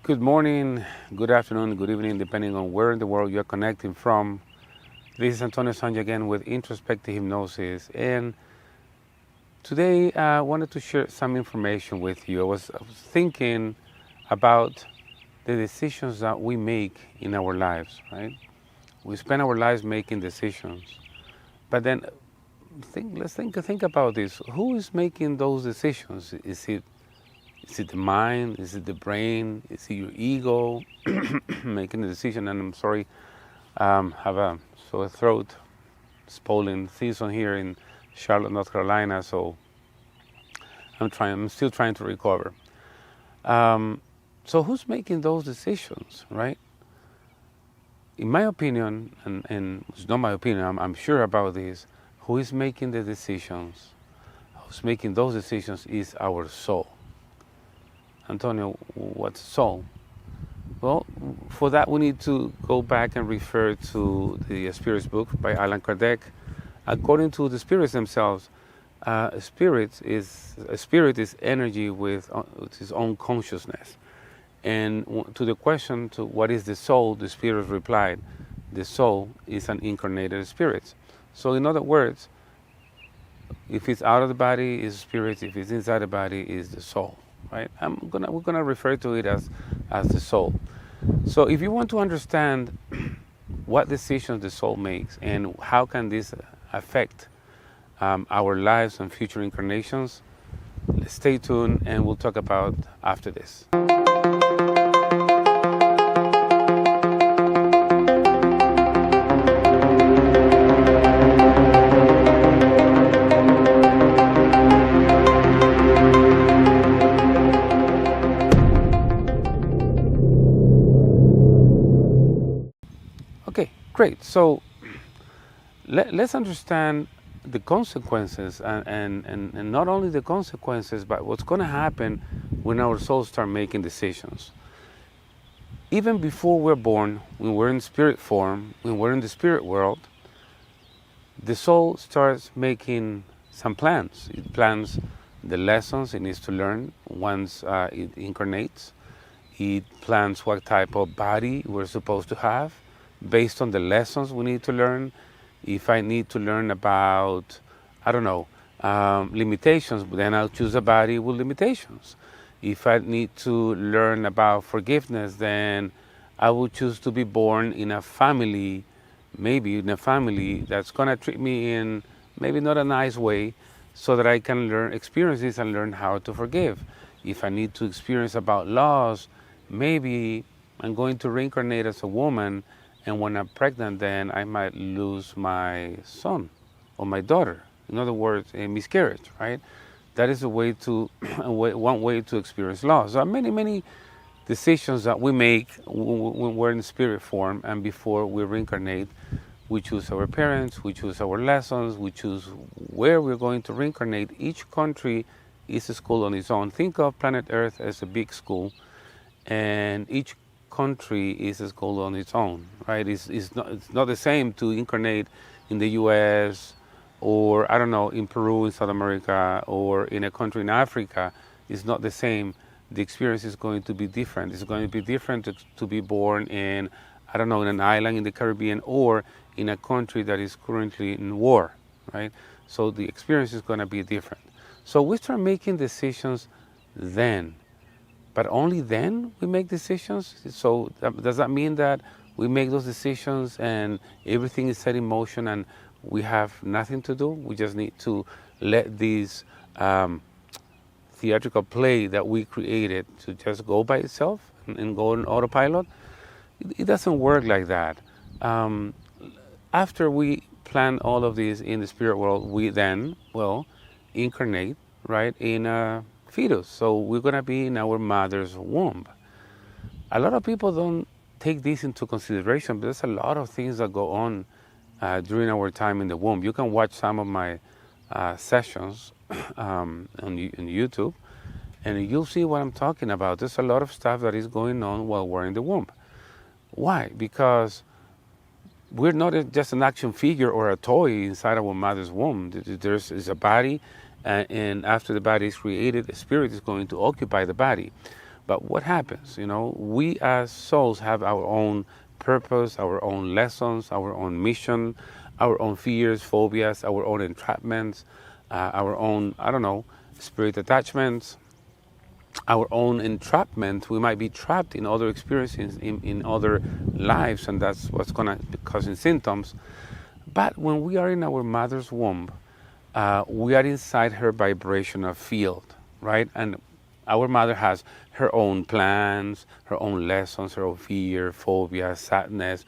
Good morning, good afternoon, good evening, depending on where in the world you're connecting from. This is Antonio Sangio again with Introspective Hypnosis. And today I wanted to share some information with you. I was thinking about the decisions that we make in our lives, right? We spend our lives making decisions. But then let's think about this. Who is making those decisions? Is it the mind? Is it the brain? Is it your ego making the decision? And I'm sorry, have a sore throat. It's pollen season here in Charlotte, North Carolina, so I'm still trying to recover. So who's making those decisions, right? In my opinion, and it's not my opinion, I'm sure about this, who is making the decisions, who's making those decisions is our soul. Antonio, what's soul? Well, for that we need to go back and refer to the Spirits book by Allan Kardec. According to the spirits themselves, a spirit is energy with its own consciousness. And to the question to what is the soul, the spirit replied, the soul is an incarnated spirit. So in other words, if it's out of the body, is spirit. If it's inside the body, is the soul. Right? We're gonna refer to it as the soul. So if you want to understand what decisions the soul makes and how can this affect our lives and future incarnations, stay tuned and we'll talk about after this. Okay, great. So let's understand the consequences and not only the consequences, but what's going to happen when our souls start making decisions. Even before we're born, when we're in spirit form, when we're in the spirit world, the soul starts making some plans. It plans the lessons it needs to learn once it incarnates. It plans what type of body we're supposed to have based on the lessons we need to learn. If I need to learn about, limitations, then I'll choose a body with limitations. If I need to learn about forgiveness, then I will choose to be born in a family, maybe in a family that's going to treat me in maybe not a nice way, so that I can experience this and learn how to forgive. If I need to experience about loss, maybe I'm going to reincarnate as a woman, and when I'm pregnant, then I might lose my son or my daughter. In other words, a miscarriage, right? That is one way to experience loss. There are many decisions that we make when we're in spirit form and before we reincarnate. We choose our parents, we choose our lessons, we choose where we're going to reincarnate. Each country is a school on its own. Think of planet Earth as a big school, and each country is a school on its own, right? It's not the same to incarnate in the U.S. or, in Peru, in South America, or in a country in Africa. It's not the same. The experience is going to be different. It's going to be different to be born in, in an island in the Caribbean or in a country that is currently in war, right? So the experience is going to be different. So we start making decisions then. But only then we make decisions? So does that mean that we make those decisions and everything is set in motion and we have nothing to do? We just need to let this theatrical play that we created to just go by itself and go on autopilot? It doesn't work like that. After we plan all of this in the spirit world, we then will incarnate, right, in a fetus. So we're going to be in our mother's womb. A lot of people don't take this into consideration, but there's a lot of things that go on during our time in the womb. You can watch some of my sessions on YouTube, and you'll see what I'm talking about. There's a lot of stuff that is going on while we're in the womb. Why? Because we're not just an action figure or a toy inside our mother's womb. There's a body, and after the body is created, the spirit is going to occupy the body. But what happens? We as souls have our own purpose, our own lessons, our own mission, our own fears, phobias, our own entrapments, our own, I don't know, spirit attachments, our own entrapment. We might be trapped in other experiences, in other lives, and that's what's going to be causing symptoms. But when we are in our mother's womb, we are inside her vibrational field, right? And our mother has her own plans, her own lessons, her own fear, phobia, sadness,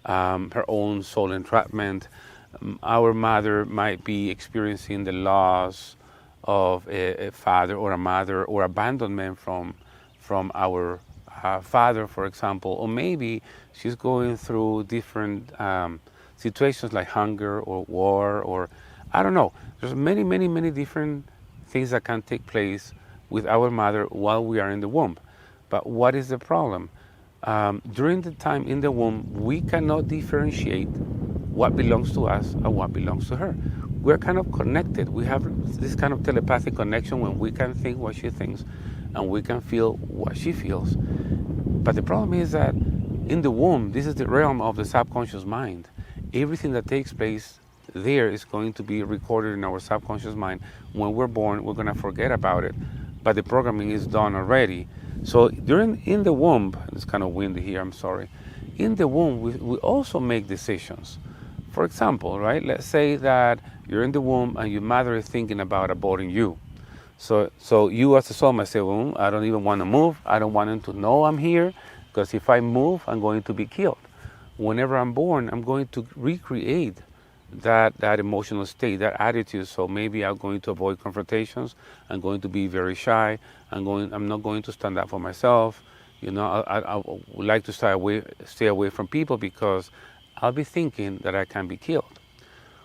her own soul entrapment. Our mother might be experiencing the loss of a father or a mother, or abandonment from our father, for example. Or maybe she's going through different situations like hunger or war, or I don't know. There's many, many, many different things that can take place with our mother while we are in the womb. But what is the problem? During the time in the womb, we cannot differentiate what belongs to us and what belongs to her. We're kind of connected. We have this kind of telepathic connection when we can think what she thinks and we can feel what she feels. But the problem is that in the womb, this is the realm of the subconscious mind. Everything that takes place there is going to be recorded in our subconscious mind. When we're born, we're going to forget about it, but the programming is done already. So in the womb, it's kind of windy here, I'm sorry. In the womb, we also make decisions. For example, right, let's say that you're in the womb and your mother is thinking about aborting you. So you as a soul might say, well, I don't even want to move. I don't want him to know I'm here, because if I move, I'm going to be killed. Whenever I'm born, I'm going to recreate that emotional state, that attitude. So maybe I'm going to avoid confrontations. I'm going to be very shy. I'm not going to stand up for myself. I would like to stay away from people, because I'll be thinking that I can be killed.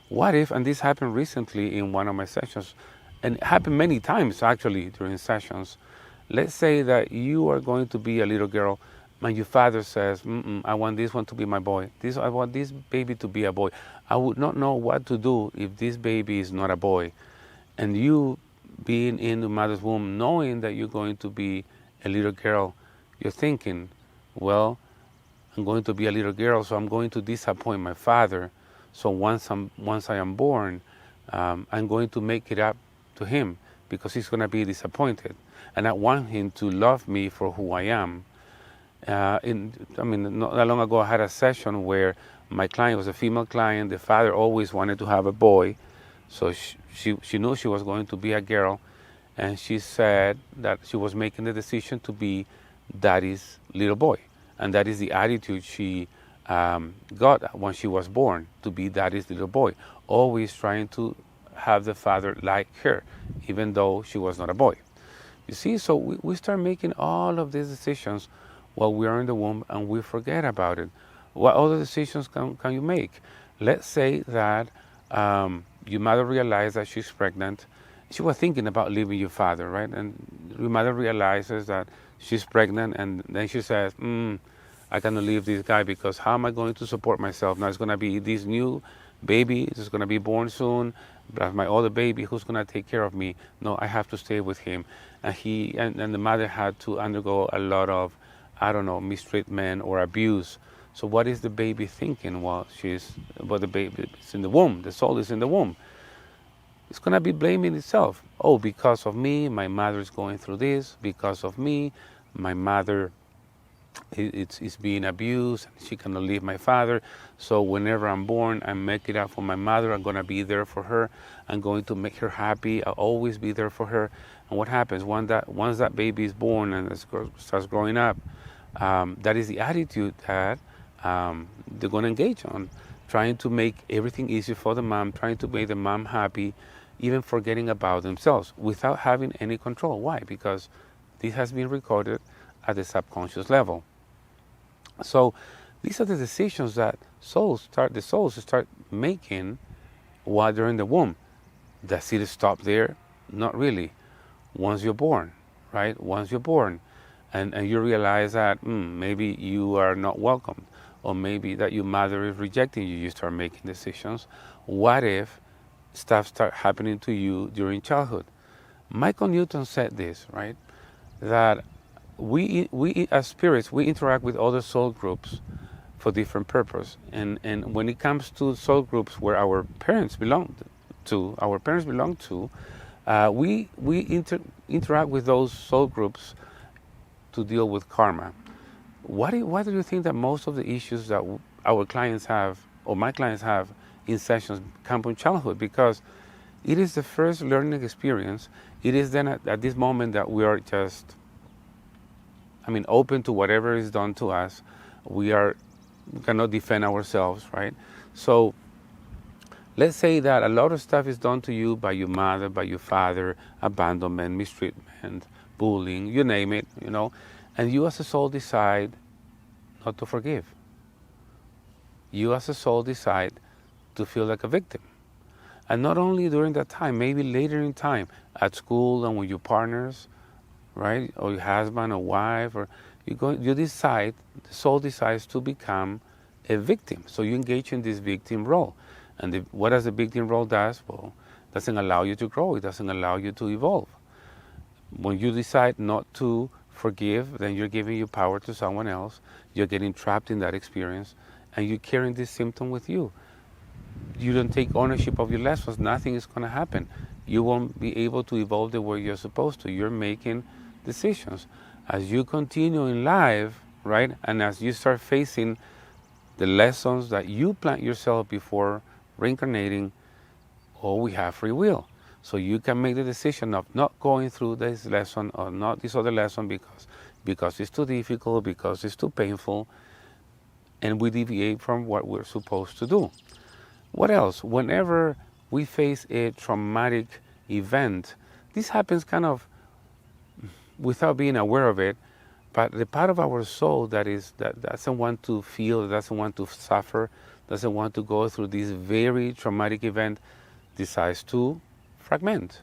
What if, and this happened recently in one of my sessions, and it happened many times actually during sessions. Let's say that you are going to be a little girl, and your father says, I want this one to be my boy. I want this baby to be a boy. I would not know what to do if this baby is not a boy. And you being in the mother's womb, knowing that you're going to be a little girl, you're thinking, well, I'm going to be a little girl, so I'm going to disappoint my father. So once I am born, I'm going to make it up to him, because he's going to be disappointed. And I want him to love me for who I am. Not that long ago, I had a session where my client was a female client. The father always wanted to have a boy. So she knew she was going to be a girl. And she said that she was making the decision to be daddy's little boy. And that is the attitude she got when she was born, to be daddy's little boy. Always trying to have the father like her, even though she was not a boy. You see, so we start making all of these decisions while we are in the womb, and we forget about it. What other decisions can you make? Let's say that your mother realized that she's pregnant. She was thinking about leaving your father, right? And your mother realizes that she's pregnant, and then she says, I cannot leave this guy, because how am I going to support myself? Now it's going to be this new baby, it's going to be born soon, but my other baby, who's going to take care of me? No, I have to stay with him. And the mother had to undergo a lot of, mistreatment or abuse. So what is the baby thinking while the baby is in the womb? The soul is in the womb. It's going to be blaming itself. Oh, because of me, my mother is going through this. Because of me, my mother is being abused. She cannot leave my father. So whenever I'm born, I make it up for my mother. I'm going to be there for her. I'm going to make her happy. I'll always be there for her. And what happens once that baby is born and starts growing up, that is the attitude that they're going to engage on, trying to make everything easy for the mom, trying to make the mom happy, even forgetting about themselves without having any control. Why? Because this has been recorded at the subconscious level. So these are the decisions that the souls start making while they're in the womb. Does it stop there? Not really. Once you're born, right? Once you're born, and you realize that maybe you are not welcomed, or maybe that your mother is rejecting you, you start making decisions. What if stuff start happening to you during childhood? Michael Newton said this, right? That we as spirits, we interact with other soul groups for different purpose. And when it comes to soul groups where our parents belong to, we interact with those soul groups to deal with karma. Why do you think that most of the issues that our clients have, or my clients have, in sessions come from childhood? Because it is the first learning experience. It is then at this moment that we are just, open to whatever is done to us. We cannot defend ourselves, right? So let's say that a lot of stuff is done to you by your mother, by your father, abandonment, mistreatment, bullying, you name it, and you as a soul decide not to forgive. You as a soul decide to feel like a victim. And not only during that time, maybe later in time, at school and with your partners, right, or your husband or wife, or you decide, the soul decides to become a victim. So you engage in this victim role. And what does the victim role does? Well, it doesn't allow you to grow. It doesn't allow you to evolve. When you decide not to forgive, then you're giving your power to someone else. You're getting trapped in that experience, and you're carrying this symptom with you. You don't take ownership of your lessons, nothing is going to happen. You won't be able to evolve the way you're supposed to. You're making decisions. As you continue in life, right, and as you start facing the lessons that you plant yourself before reincarnating, we have free will. So you can make the decision of not going through this lesson or not this other lesson because it's too difficult, because it's too painful, and we deviate from what we're supposed to do. What else? Whenever we face a traumatic event, this happens kind of without being aware of it, but the part of our soul that doesn't want to feel, doesn't want to suffer, doesn't want to go through this very traumatic event, decides to fragment.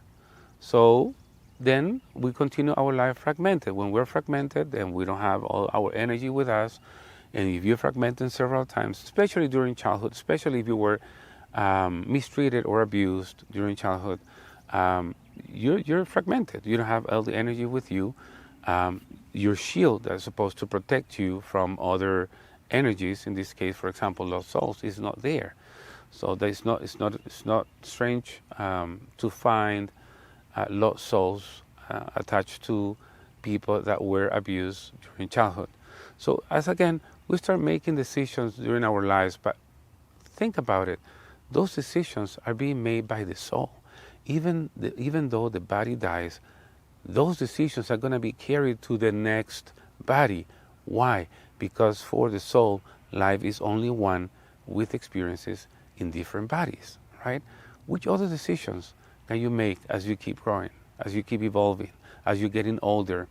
So then we continue our life fragmented. When we're fragmented, then we don't have all our energy with us. And if you're fragmented several times, especially during childhood, especially if you were mistreated or abused during childhood, you're fragmented. You don't have all the energy with you. Your shield that's supposed to protect you from other energies, in this case, for example, lost souls, is not there. So it's not strange to find lost souls attached to people that were abused during childhood. So as again, we start making decisions during our lives, but think about it. Those decisions are being made by the soul. Even though the body dies, those decisions are going to be carried to the next body. Why? Because for the soul, life is only one with experiences in different bodies, right? Which other decisions can you make as you keep growing, as you keep evolving, as you're getting older?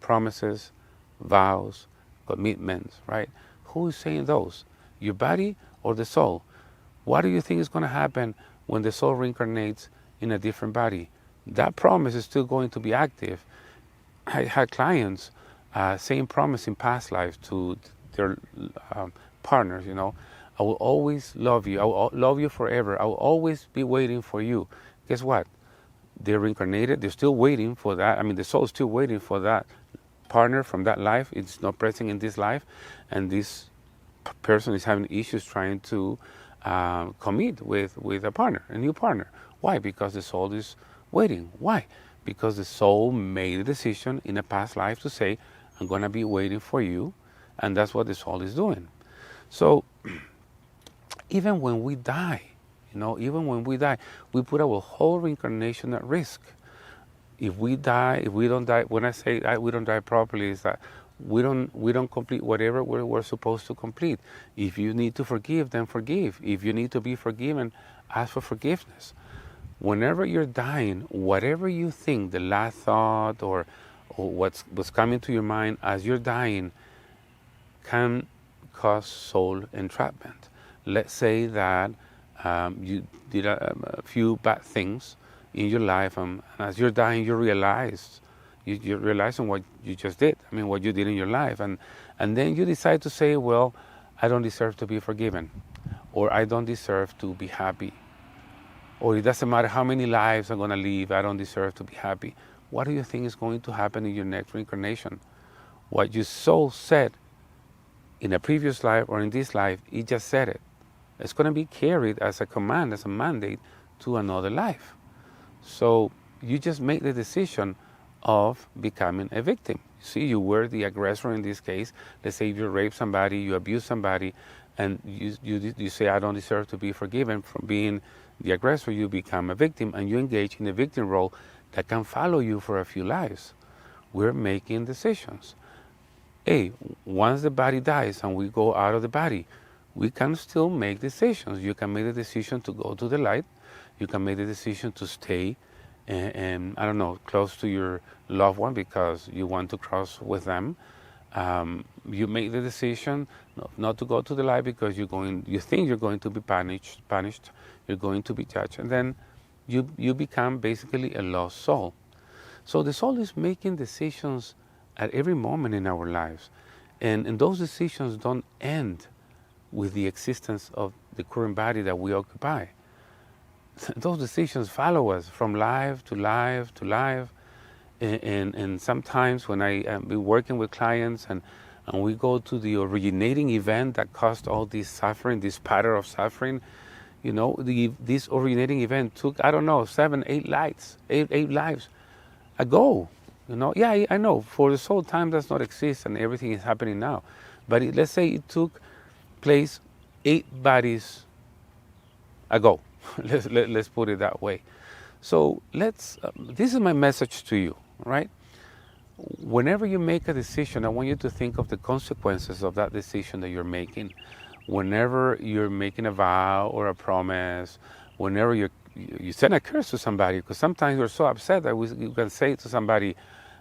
Promises, vows, commitments, right? Who is saying those? Your body or the soul? What do you think is going to happen when the soul reincarnates in a different body? That promise is still going to be active. I had clients saying promise in past lives to their partners, I will always love you. I will love you forever. I will always be waiting for you. Guess what? They're reincarnated. They're still waiting for that. The soul is still waiting for that partner from that life. It's not present in this life. And this person is having issues trying to commit with a partner, a new partner. Why? Because the soul is waiting. Why? Because the soul made a decision in a past life to say, I'm going to be waiting for you. And that's what the soul is doing. So even when we die, we put our whole reincarnation at risk. If we don't die, when I say we don't die properly, is that we don't complete whatever we're supposed to complete. If you need to forgive, then forgive. If you need to be forgiven, ask for forgiveness. Whenever you're dying, whatever you think, the last thought or what's coming to your mind as you're dying, can cause soul entrapment. Let's say that you did a few bad things in your life, and as you're dying, you're realizing what you just did. What you did in your life, and then you decide to say, well, I don't deserve to be forgiven, or I don't deserve to be happy, or it doesn't matter how many lives I'm going to live, I don't deserve to be happy. What do you think is going to happen in your next reincarnation? What your soul said in a previous life or in this life, it just said it. It's going to be carried as a command, as a mandate to another life. So you just make the decision of becoming a victim. See, you were the aggressor in this case. Let's say you rape somebody, you abuse somebody, and you say, I don't deserve to be forgiven from being the aggressor. You become a victim, and you engage in a victim role that can follow you for a few lives. We're making decisions. Hey, once the body dies and we go out of the body, we can still make decisions. You can make the decision to go to the light. You can make the decision to stay and I don't know, close to your loved one because you want to cross with them. You make the decision not to go to the light because you think you're going to be punished, you're going to be judged, and then you become basically a lost soul. So the soul is making decisions at every moment in our lives, and those decisions don't end with the existence of the current body that we occupy. Those decisions follow us from life to life to life. And sometimes when I be working with clients and we go to the originating event that caused all this suffering, this pattern of suffering, you know, this originating event took, I don't know, 7, 8 lives, eight lives ago. You know, yeah, I know, for the soul, time does not exist and everything is happening now. But let's say it took place 8 bodies ago. Let's put it that way. So this is my message to you, right? Whenever you make a decision, I want you to think of the consequences of that decision that you're making. Whenever you're making a vow or a promise, whenever you send a curse to somebody, because sometimes you're so upset that you can say to somebody,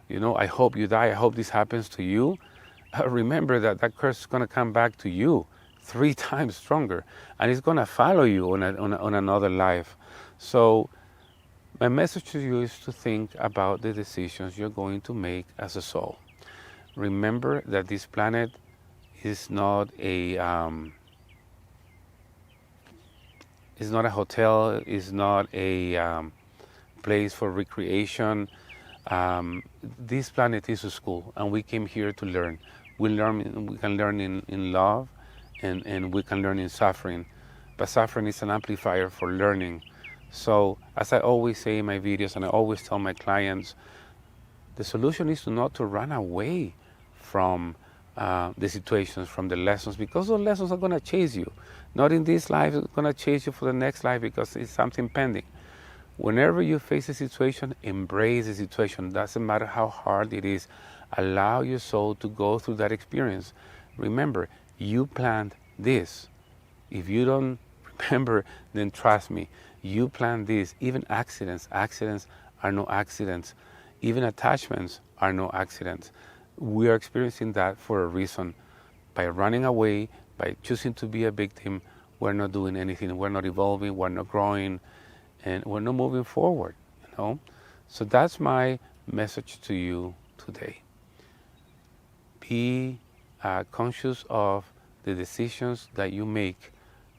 you know, I hope you die, I hope this happens to you. Remember that curse is going to come back to you 3 times stronger, and it's going to follow you on another life. So my message to you is to think about the decisions you're going to make as a soul. Remember that this planet is not a hotel, is not a place for recreation. This planet is a school, and we came here to learn. We can learn in love, and we can learn in suffering. But suffering is an amplifier for learning. So, as I always say in my videos, and I always tell my clients, the solution is not to run away from the situations, from the lessons, because those lessons are going to chase you. Not in this life, it's going to chase you for the next life because it's something pending. Whenever you face a situation, embrace the situation. Doesn't matter how hard it is. Allow your soul to go through that experience. Remember, you planned this. If you don't remember, then trust me, you planned this. Even accidents are no accidents. Even attachments are no accidents. We are experiencing that for a reason. By running away, by choosing to be a victim, we're not doing anything. We're not evolving, we're not growing, and we're not moving forward, you know? So that's my message to you today. Be conscious of the decisions that you make,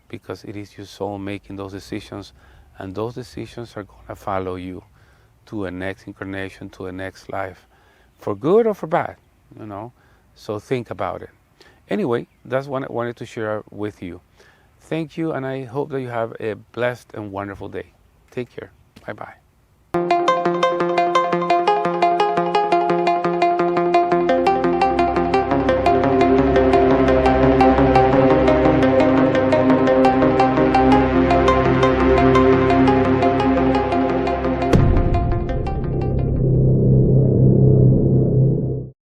because it is your soul making those decisions, and those decisions are going to follow you to a next incarnation, to a next life, for good or for bad, you know? So think about it. Anyway, that's what I wanted to share with you. Thank you, and I hope that you have a blessed and wonderful day. Take care. Bye-bye.